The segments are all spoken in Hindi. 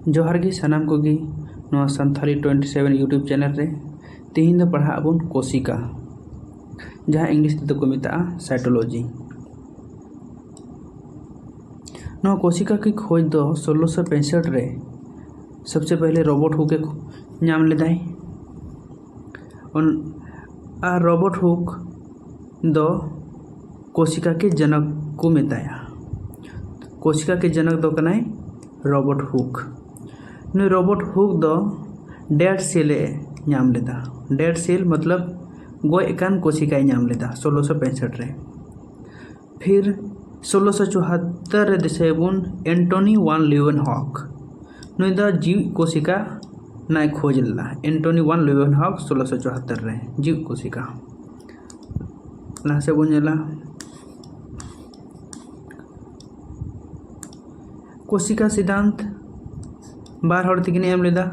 जोहार गे सानाम कोगी नवा संथाली 27 यूट्यूब चैनल रे तेहिं दो पढ़ा अबन कोशिका जहाँ इंग्लिश तेदो को मेता साइटोलॉजी। नवा कोशिका की खोज दो 1665 रे सबसे पहले रॉबर्ट हुक नाम लेदाय। और रॉबर्ट हुक दो कोशिका के जनक को मेताया। कोशिका के जनक दो कनाय रॉबर्ट हुक। नुई रॉबर्ट हुक दो डेड सेले नाम लेदा। डेड सेल मतलब गोय एकान कोशिका नाम लेदा 1665 रे। फिर 1674 रे दिसेबुन एंटोनी वान लीवेनहॉक नुई दो जीव कोशिका नाय खोज ला। एंटोनी वान लीवेनहॉक 1674 रे जीव कोशिका ला से बुझला। कोशिका सिद्धांत बार हड़ तकिन एम लेदा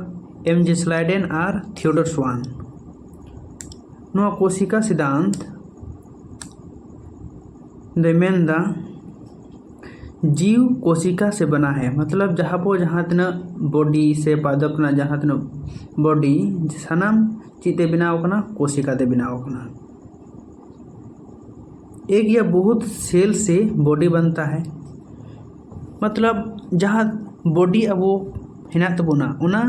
एम.जे. स्लाइडेन और थियोडोर स्वान। नुआ कोशिका सिद्धांत मेनदा जीव कोशिका से बना है। मतलब जहाँ तीन बॉडी से पादप ना जहाँ तीन बॉडी सानाम चीते बनाव कना कोशिका ते बनाव कना। एक या बहुत सेल से बॉडी बनता है। मतलब जहाँ बॉडी अब हेना तबोना उना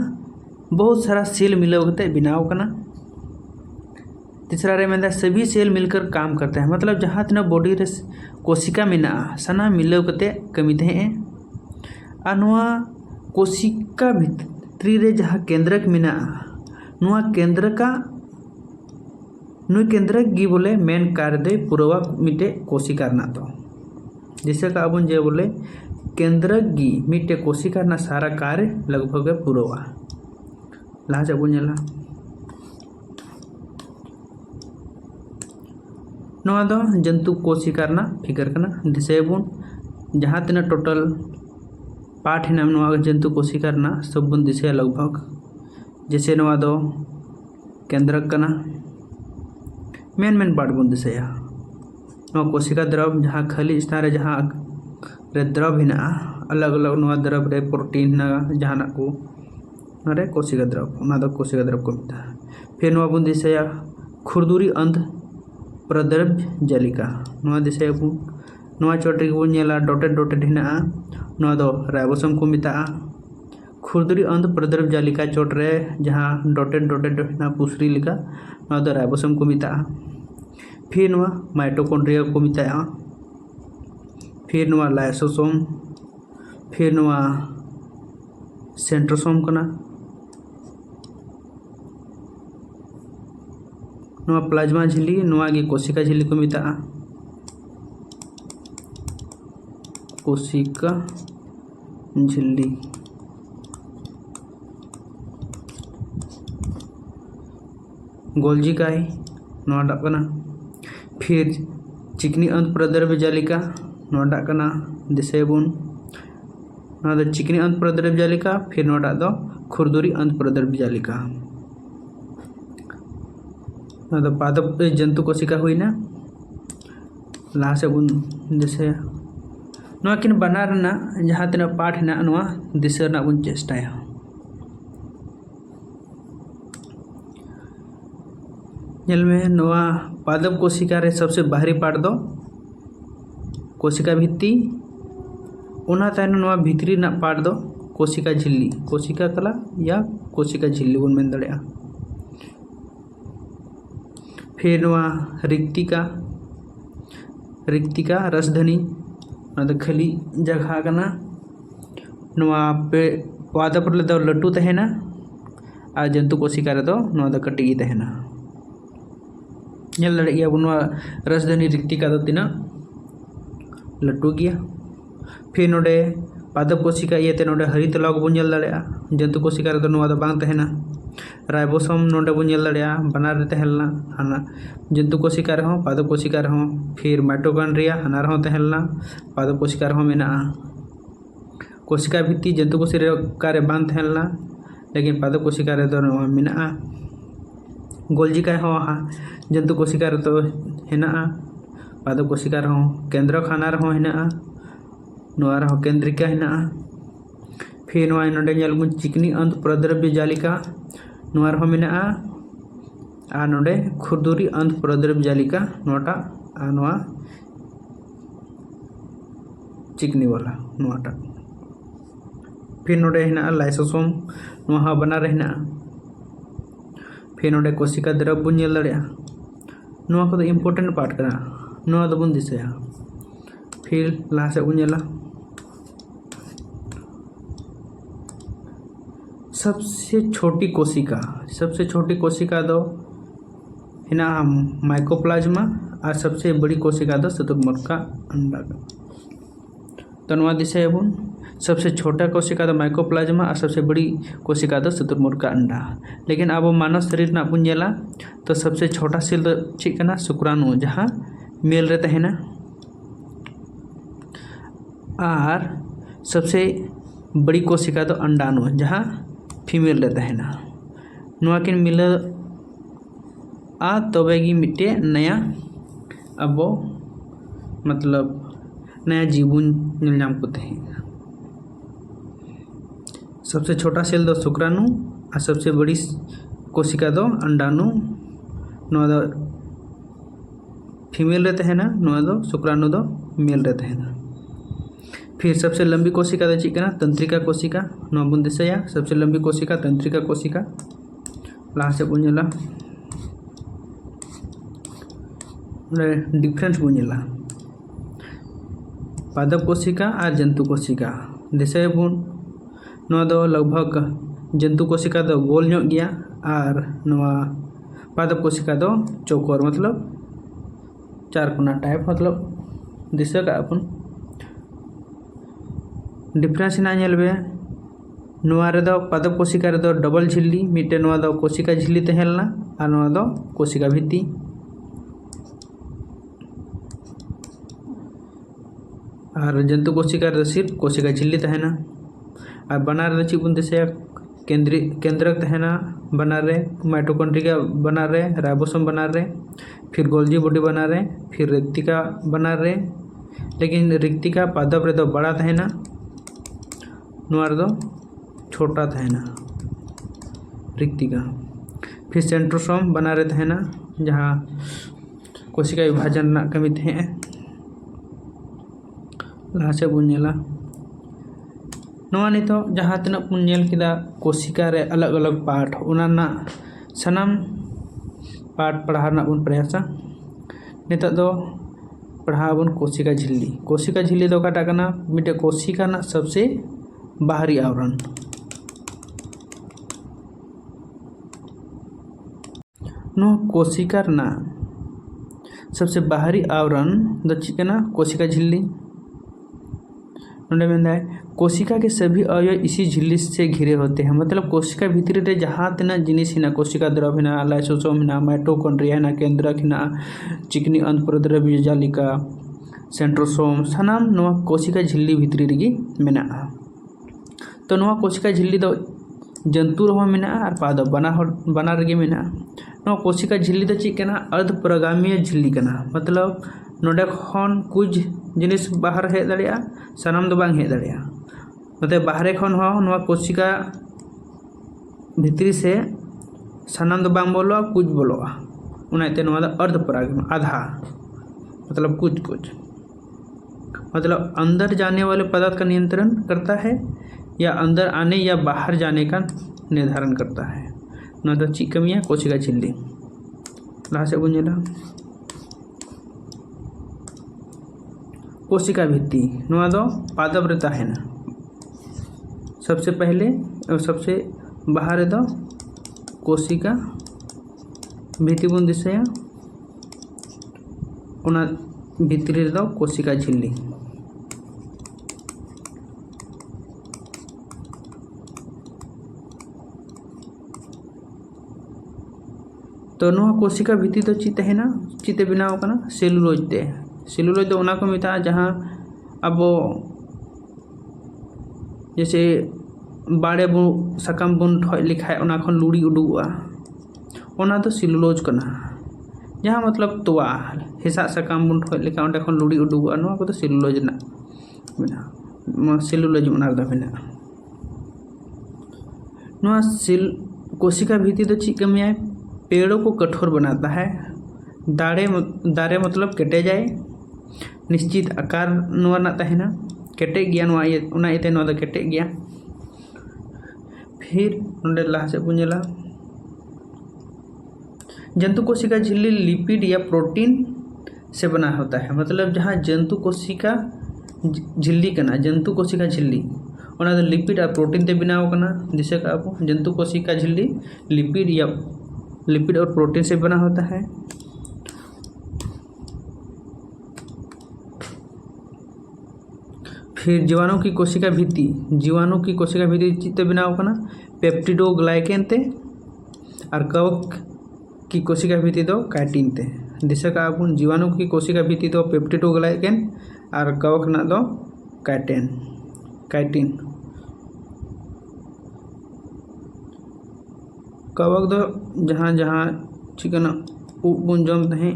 बहुत सारा सेल मिलाव कते बनाव कना। तीसरा रे मेंदा सभी सेल मिलकर काम करते हैं। मतलब जहाँ तीन बॉडी रे कोशिका मेना सना मिलाव कते कमी तहे। आ नुआ कोशिका भितरी रे जहाँ केंद्रक मेना नुआ केंद्रक गी बोले मेन कार्य दे पुरवा मिटे कोशिका रना तो जैसे का अबन जे बोले केंद्रक गी मिटे कोशिका ना सारा कार्य लगभग पुरवा ला जब नेला। नवा दो जंतु कोशिका ना फिगर करना दिसेबुन जहाँ तीन टोटल पार्ट है नवा जंतु कोशिका ना सब बुन दिसे लगभग। जैसे नवा दो केंद्रक कना मेन पार्ट बुन दिसेया। नवा कोशिका द्रव जहाँ खाली स्थान रे जहाँ रे द्रव हिना अलग अलग नवा द्रव रे प्रोटीन ना जहाँ को रे कोशिका द्रव उना दो कोशिका द्रव को मिता। फिर नवा बुन दिसेया खुरदुरी अंध प्रद्रव्य जालिका नवा दिसेया बुन नवा चोटी को नेला डॉटेड हिना नवा दो राइबोसोम को मिता। खुरदुरी अंध प्रद्रव्य जालिका चोट रे जहाँ डॉटेड हिना पुसरी लिका नवा दो राइबोसोम को मिता। फिर नवा माइटोकॉन्ड्रिया को मिताया। फिर नवा लाइसोसोम। फिर नवा सेंट्रोसोम कना। नवा प्लाज्मा झिल्ली नवा गी कोशिका झिल्ली को मिता। कोशिका झिल्ली गोल्जी काय नवा डाक कना। फिर चिकनी अंत प्रद्रव्य जालिका नोडा कना दिसेबुन ना दो चिकनी अंत प्रद्रव्य जालिका। फिर नोडा दो खुरदुरी अंत प्रद्रव्य जालिका ना दो पादप जंतु कोशिका हुई ना ला से बुन दिसे नोआ किन बनार ना जहाँ तीन पाठ है नोआ दिसे ना बुन चेष्टाया। जल में नोआ पादप कोशिका रे सबसे बाहरी पार्ट दो कोशिका भित्ति उना तायन नोआ भितरी ना पार्ट दो कोशिका झिल्ली कोशिका कला या कोशिका झिल्ली बन मेन दड़ेया। फिर नोआ रिक्तिका रसधनी ना तो खाली जगह कना नोआ पे पादप रे दो लट्टू तहेना आ जंतु कोशिका रे दो नोआ दो कटिगी तहेना नेल दड़े गया नोआ रसधनी रिक्तिका दो तिना लट्टू गया। फिर नोडे पादप कोशिका इयते नोडे हरित लॉग बुन नेल दड़ेया। जंतु कोशिका रे दो नोआ दो बांग तहेना। राइबोसोम नोडे बुन नेल दड़ेया बनार रे तहेलना हाना जंतु कोशिका रे हो पादप कोशिका रे हो। फिर माइटोकॉन्ड्रिया हाना रे हो तहेलना पादप कोशिका रे हो मेना। कोशिका भित्ति जंतु कोशिका रे बांग तहेलना लेकिन पादप कोशिका रे दो नोआ मेना। गोल्जी काय हो जंतु कोशिका रे तो हेना पादप कोशिका रहो केंद्र खाना रहो हेना नोआ रहो केंद्रिका हेना। फिर नवा नोडे नेल बुन चिकनी अंत प्रद्रव्य जालिका नवा रहो मेनाआ आ नोडे खुरदुरी अंत प्रद्रव्य जालिका नोटा आ नवा चिकनी वाला नोटा फिर नोडे हेना लाइसोसोम नवा बनार हेना फिर नोडे कोशिका द्रव बुन नेल दाड़ेया नवा को इम्पोर्टेंट पार्ट कना नवा दो बुन दिसाया फिर लहा से बुन नेला सबसे छोटी कोशिका दो हेना माइकोप्लाज्मा और सबसे बड़ी कोशिका दो शुतुरमुर्ग का अंडा का तो नवा दिसाया बुन सबसे छोटा कोशिका दो माइकोप्लाज्मा और सबसे बड़ी कोशिका दो शुतुरमुर्ग का अंडा। लेकिन अब मानव शरीर ना बुन नेला तो सबसे छोटा सेल दो चेक कना शुक्राणु जहाँ मेल रे तहेना और सबसे बड़ी कोशिका दो अंडाणु जहाँ फीमेल रे तहेना नवा किन मिला आ तबेगी मिट्टे नया अब मतलब नया जीवन नाम को तहे सबसे छोटा सेल दो शुक्राणु और सबसे बड़ी कोशिका दो अंडाणु नवा दो फीमेल रे तहेना नवा दो शुक्राणु दो मेल रे तहेना। फिर सबसे लंबी कोशिका दो चेक कना तंत्रिका कोशिका नवा बुन दिसाया सबसे लंबी कोशिका तंत्रिका कोशिका लहा से बुन नेला डिफरेंस बुन नेला पादप कोशिका और जंतु कोशिका दिसाया बुन नवा दो लगभग जंतु कोशिका दो गोल ᱧᱚᱜ गया और नवा पादप कोशिका दो चौकोर मतलब चार कोना टाइप मतलब दिशा का अपन डिफरेंस ना नेलबे नवा रे दो पादप कोशिका रे दो डबल झिल्ली मिटे नवा दो कोशिका झिल्ली तहेलना और नवा दो कोशिका भित्ति और जंतु कोशिका रे सिर्फ कोशिका झिल्ली तहेना और बनार रे चिबुन दिसाया केंद्रक तहेना बनार रे माइटोकॉन्ड्रिया बनार रे राइबोसोम बनार रे फिर गोल्जी बॉडी बनार रे फिर रिक्तिका बनार रे लेकिन रिक्तिका पादप रे दो बड़ा तहेना नवा रे दो छोटा तहेना रिक्तिका फिर सेंट्रोसोम बनार रे तहेना जहाँ कोशिका विभाजन ना कमी तहे लहा से बुन नेला नवा नितो जहाँ तना बुन नेल किदा कोशिका रे अलग अलग पार्ट उना ना सनाम पार्ट पढ़ार ना बुन प्रयासा नितो दो पढ़ा बुन कोशिका झिल्ली दो काटा कना मिटे कोशिका ना सबसे बाहरी आवरण नो कोशिका ना सबसे बाहरी आवरण दो चिकना कोशिका झिल्ली कोशिका के सभी अवयव इसी झिल्ली से घिरे होते हैं मतलब कोशिका भीतर रे जहाँ तना जिनिस हिना कोशिका द्रव हिना लाइसोसोम हिना माइटोकॉन्ड्रिया हिना केंद्रक हिना चिकनी अंत प्रद्रव्य जालिका सेंट्रोसोम सानाम नवा कोशिका झिल्ली भीतरी रेगी मेना तो नवा कोशिका झिल्ली दो जंतु रहो मेना और पादप बना रेगी मेना नवा कोशिका झिल्ली दो चेक कना अर्धपरागामीय झिल्ली कना मतलब नोडे खन कुछ जिनिस बाहर हेज दाड़ेया सानाम दो बांग हेज दाड़ेया मतलब बाहरे खन हो नवा कोशिका भितरी से सानाम दो बांग बोलोआ कुछ बोलोआ उनाते नवा दो अर्धपरागामी आधा मतलब कुछ मतलब अंदर जाने वाले पदार्थ का नियंत्रण करता है या अंदर आने या बाहर जाने का निर्धारण करता है नवा दो चेक कमिया कोशिका झिल्ली लहा से बुन नेला कोशिका भित्ति नवा दो पादप रे तहेना सबसे पहले और सबसे बाहर दो कोशिका भित्ति बुन दिसाया उना भितरी दो कोशिका झिल्ली तो नवा कोशिका भित्ति दो चित है ना चिते बनाव कना सेलुलोज दो उना को मिता जहाँ अब जैसे बाड़े बु साकाम बुन ठोय लिखाय उना खन लुड़ी उडुआ उना तो सेलुलोज कना जहाँ मतलब तोआ हिसा साकाम बुन ठोय लिखा उंडे खन लुड़ी उडुआ नवा को तो सेलुलोज ना मेना सेलुलोज उना दो मेना कोशिका भित्ति तो चीज कमियाय पेड़ों को कठोर बनाता है। दारे मतलब केटे जाए निश्चित आकार केटे गया केटे गया। फिर नोडे लहा से बो नेला जंतु कोशिका झिल्ली लिपिड या प्रोटीन से बना होता है। मतलब जहाँ जंतु कोशिका झिल्ली कना जंतु कोशिका झिल्ली ओना दो लिपिड और प्रोटीन ते बनाव कना। दिशा का आप जंतु कोशिका झिल्ली लिपिड और प्रोटीन से बना होता है। फिर जीवाणु की कोशिका भित्ति चित्ते बनाव कना पेप्टिडोग्लाइकेन ते और कवक की कोशिका भित्ति दो काइटिन ते। दिशा का आप जीवाणु की कोशिका भित्ति दो पेप्टिडोग्लाइकेन और कवक ना दो काइटिन। कवक दो जहाँ जहाँ चिकन बन जम तहें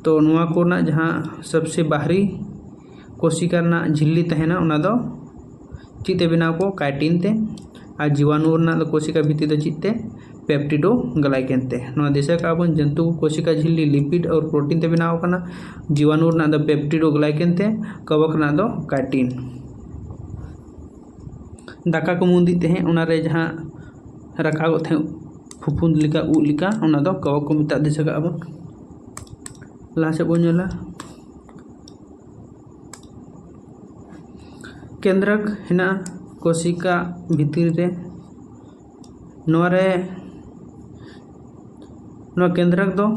तो नुआ को ना जहाँ सबसे बाहरी कोशिका ना झिल्ली तहेना उना दो चिते बनाव को काइटिन ते और जीवाणु ना दो कोशिका भित्ति दो चिते पेप्टिडोग्लाइकेन ते। नोआ दिशा का अपन जंतु कोशिका झिल्ली लिपिड और प्रोटीन ते बनाव कना। जीवाणु ना दो पेप्टिडोग्लाइकेन ते कवक ना दो काइटिन। दाका को मुंदी ते हैं उना रे जहाँ रखा थे फुफुंद लिका उ लिका उना दो कवक को मिता। दिशा का अपन लहा से बो नेला केंद्रक हेना कोशिका भितर रे केंद्रक दो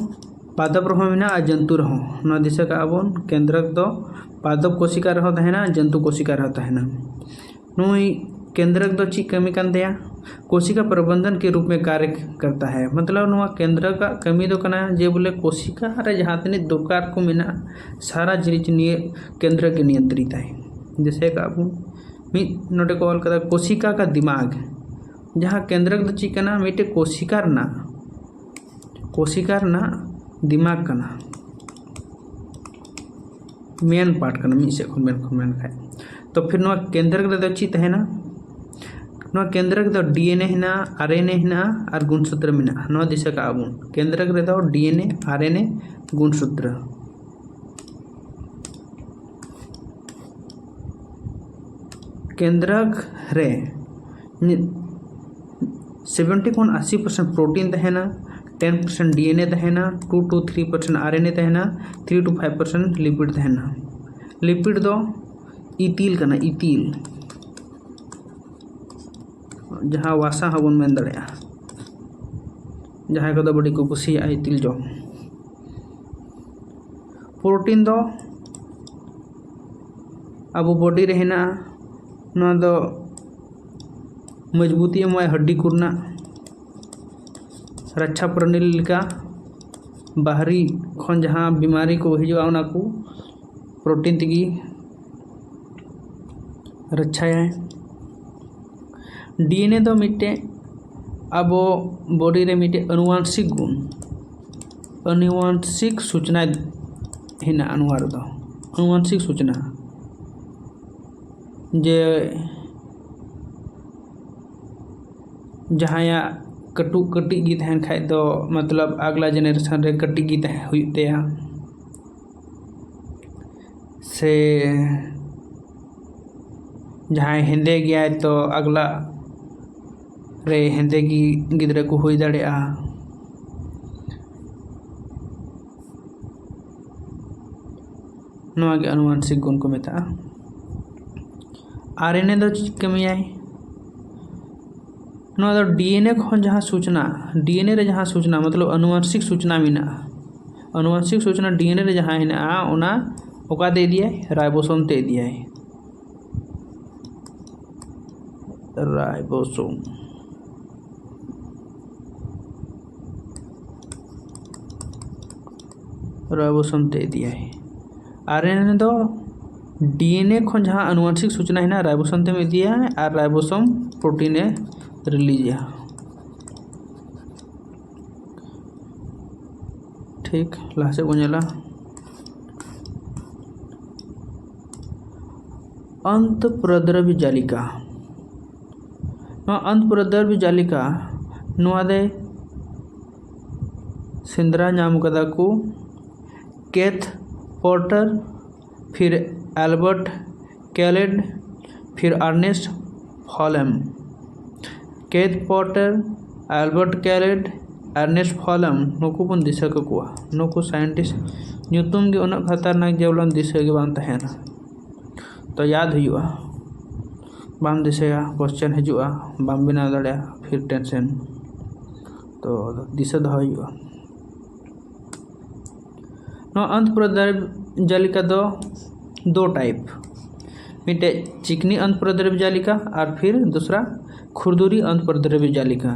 पादप रहो मेना और जंतु रहो। दिशा का आबन केंद्रक दो पादप कोशिका रहो तहेना जंतु कोशिका रहो तहेना। नुई केंद्रक दो ची कमी कान दिया कोशिका प्रबंधन के रूप में कार्य करता है। मतलब नुआ केंद्र का कमी दो कना जे बोले कोशिका रे जहाँ तनी दरकार को मेना सारा जिनिस केंद्र के नियंत्रित है। जैसे का मिट नोटे को ऑल कदा कोशिका का दिमाग जहाँ केंद्रक दो ची कना मिटे कोशिकार ना दिमाग कना मेन पार्ट कना मिसे को मेन खाए। तो फिर नुआ केंद्रक दो ची तहेना नुआ केंद्रक दो डीएनए हेना आरएनए हेना और गुणसूत्र मेना। नुआ दिशा का आबुन केंद्रक रे दो डीएनए आरएनए गुणसूत्र। केंद्रक रे 70 खन 80% प्रोटीन तहेना 10% डीएनए तहेना 2 to 3% आरएनए तहेना 3 to 5% लिपिड तहेना। लिपिड दो इतिल कना इतिल जहाँ वासा हबन मेन दड़ेया जहाँ को दो बड़ी को कुसिया इतिल जो। प्रोटीन दो अब बॉडी रे हेना ना दो मजबूती एमआई हड्डी कुरना रक्षा प्रणाली लिका बाहरी खन जहाँ बीमारी को हिजुआ उना को प्रोटीन तगी रक्षा है। डीएनए दो मिटे अब बॉडी रे मिटे अनुवांशिक गुण अनुवांशिक सूचना हिना अनुवार दो अनुवांशिक सूचना जे जहाँ कटु कटी गी तहन खाए दो मतलब अगला जेनरेशन रे कटी गी हुईतेया से जहाँ हेंदे गया तो अगला रे हेंदे की गिद्रे को हुई दाड़ेया। नवा के अनुवांशिक गुण को मेता। आरएनए दो कमियाय नवा दो डीएनए खन जहाँ सूचना डीएनए रे जहाँ सूचना मतलब अनुवांशिक सूचना मिना अनुवांशिक सूचना डीएनए रे जहाँ हेना ओना ओका दे दिया राइबोसोम दे दिया राइबोसोम दे दिया है। आरएनए दो डीएनए खन जहाँ अनुवांशिक सूचना है ना राइबोसोम ते में दिया है और राइबोसोम प्रोटीन रिलीज है। ठीक लासे बनेला अंत प्रद्रव्य जालिका अंतःप्रद्रव्य जालिका सिंदरा नाम कदा को केथ पोर्टर, फिर एल्बर्ट कैलेड, फिर Ernest Fullam. Keith Porter, Albert Claude, Ernest Fullam नुकु बन दिशा को नुकु साइंटिस्ट ᱧᱩᱛᱩᱢ गे उन खतरनाक जे बोलन दिशा गे बांग तहना तो याद हुआ बाम दिशा क्वेश्चन हजुआ बाम बिना दड़े फिर टेंशन तो दिशा दो हुआ। अंतःप्रद्रव्य जालिका दो दो टाइप, मिटे चिकनी अंतःप्रद्रव्य जालिका और फिर दूसरा खुरदुरी अंतःप्रद्रव्य जालिका।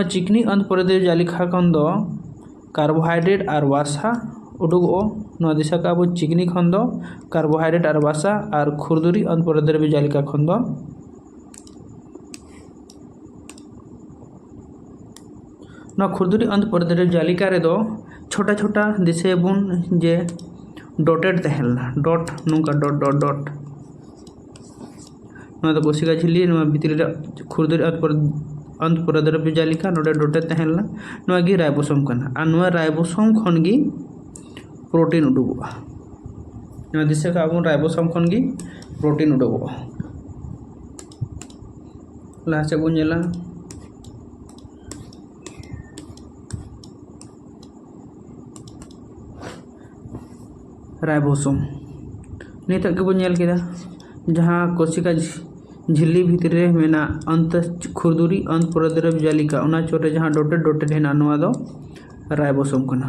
चिकनी अंतःप्रद्रव्य जालिका खन दो कार्बोहाइड्रेट और वासा उडुगो दिशा का अब चिकनी खन दो कार्बोहाइड्रेट और वासा और खुरदुरी अंतःप्रद्रव्य जालिका खन दो खुरदुरी अंतःप्रद्रव्य जालिका रे दो छोटा छोटा दिशा बुन जे डॉटेड तहलना डॉट नुका डॉट डॉट डॉट तो कोशिका झिल्ली भितर खुरदुरी अंतःप्रद्रव्य जालिका नोडे डॉटेड तहलना गी राइबोसोम कना और राइबोसोम खन गी प्रोटीन उडुगोगा दिशा का अब राइबोसोम खन गी प्रोटीन उडुगोगा। लहा से बन नेला राइबोसोम नित के बन नेल केदा जहाँ कोशिका झिल्ली भितर रे मेना खुरदुरी अंतःप्रद्रव्य जालिका उना चोटे जहाँ डॉटेड डॉटेड हेना नोआ दो राइबोसोम कना।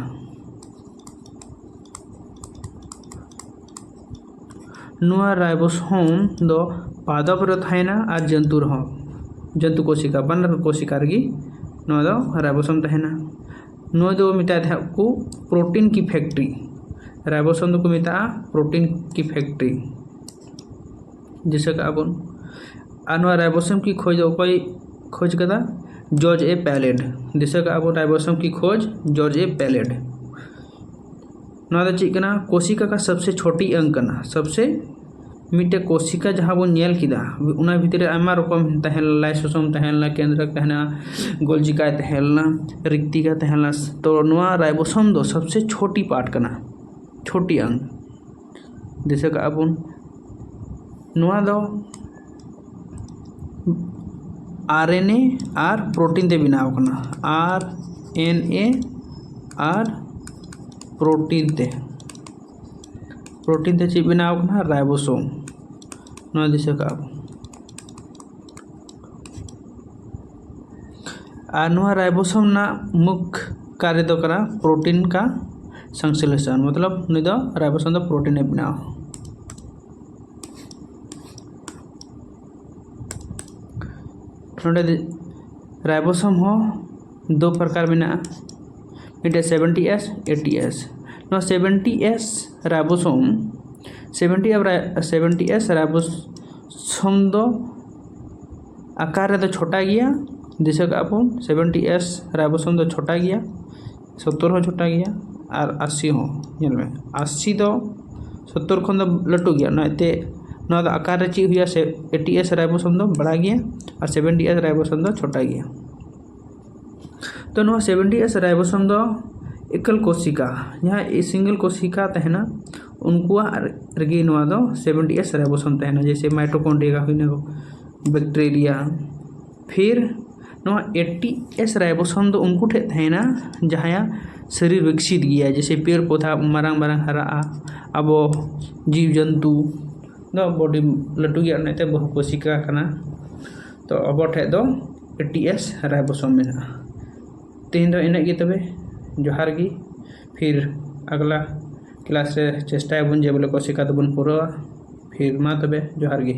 नोआ राइबोसोम दो पादप रे थायना और जंतु रहो जंतु कोशिका बनर कोशिका रगी नोआ दो राइबोसोम तहना। नोआ दो मिटा था को प्रोटीन की फैक्ट्री राइबोसोम दो को मिटा प्रोटीन की फैक्ट्री जिसे का अब राइबोसोम की खोज कोई खोज कदा जॉर्ज ए पैलेड जिसे का अब राइबोसोम की खोज जॉर्ज ए पैलेड। चिकना कोशिका का सबसे छोटी अंग कना सबसे मिट्टे कोशिका जहाँ बन नेल किदा उना भितर आयमा रकम तहलना लाइसोसोम तहलना केंद्रक तहना गोल्जिका तहलना रिक्तिका तहलना तो नोआ राइबोसोम दो सबसे छोटी पार्ट कना छोटी अंग जैसे का अब नोआ दो आरएनए और प्रोटीन ते बनाव कना आरएनए और प्रोटीन ते ची बनाव कना राइबोसोम नोआ दिशा का और नोआ राइबोसोम ना मुख्य कार्य दो करा प्रोटीन का संश्लेषण मतलब नि दो राइबोसोम दो प्रोटीन बनाव। राइबोसोम हो दो प्रकार में मिटे 70S 80S 70S ribosome 70S ribosome दो आकार रे तो छोटा गया दिशा का अपन 70S राइबोसोम दो छोटा गया 70 हो छोटा गया और 80 हो जेल में 80 दो 70 खन दो लटू गया नाते ना दो आकार रे ची हुआ 80S राइबोसोम दो बड़ा गया और 70S राइबोसोम दो छोटा गया। तो नो 70S राइबोसोम दो एकल कोशिका यहाँ सिंगल कोशिका तहना उनको रगी नोआ दो 70S राइबोसोम तहना जैसे माइटोकॉन्ड्रिया हुईना बैक्टीरिया। फिर नोआ 80S राइबोसोम दो उनको ठे तहना जहाँ शरीर विकसित गया जैसे पेड़ पौधा मारंग मारंग हरा अब जीव जंतु दो बॉडी लटू गया नाते बहु कोशिका कना तो अब ठे दो 80S राइबोसोम में तीन दो इनगे तबे जोहार गी फिर अगला क्लास रे चेष्टा बन जे बोले कोशिका तो बन पूरा फिर मा तबे जोहार गी।